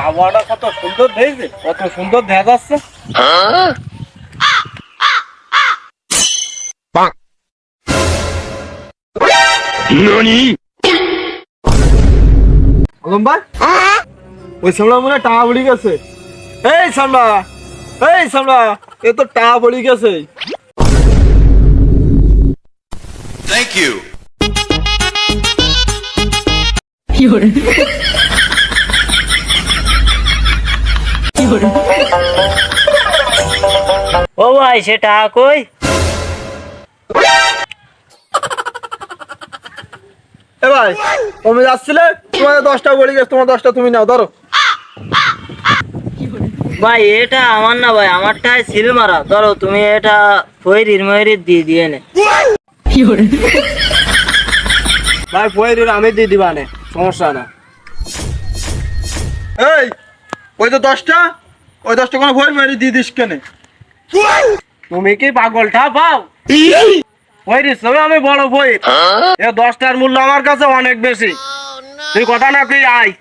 আবহাওয়াটা কত সুন্দর দেখছে, কত সুন্দর দেখা যাচ্ছে। ওই সামলা মনে টাকা পড়ে গেছে। এই সামলা, এই সামলা, এ তো টাকা পড়ে গেছে। Thank you. ও ভাই সেটা কই? এ ভাই, তুমি যাচ্ছিলে, তোমার 10টা পড়ে গেছে, তোমার 10টা তুমি নাও, ধরো। ভাই এটা আমার না ভাই, আমারটা সিল মারা। ধরো তুমি এটা ফয়রির ময়রির দিয়ে নে। ভাই পয়রির আমি দিয়ে দিবা নে, সমস্যা না। এই ওই তো 10টা, ওই 10টা কোনো ভয় মেরে দিয়ে দিস কেনে? তুমি কি পাগলটা পাও? ওই রিসবে আমি বড় বই, 10টার মূল্য আমার কাছে অনেক বেশি। তুই কথা না তুই আয়।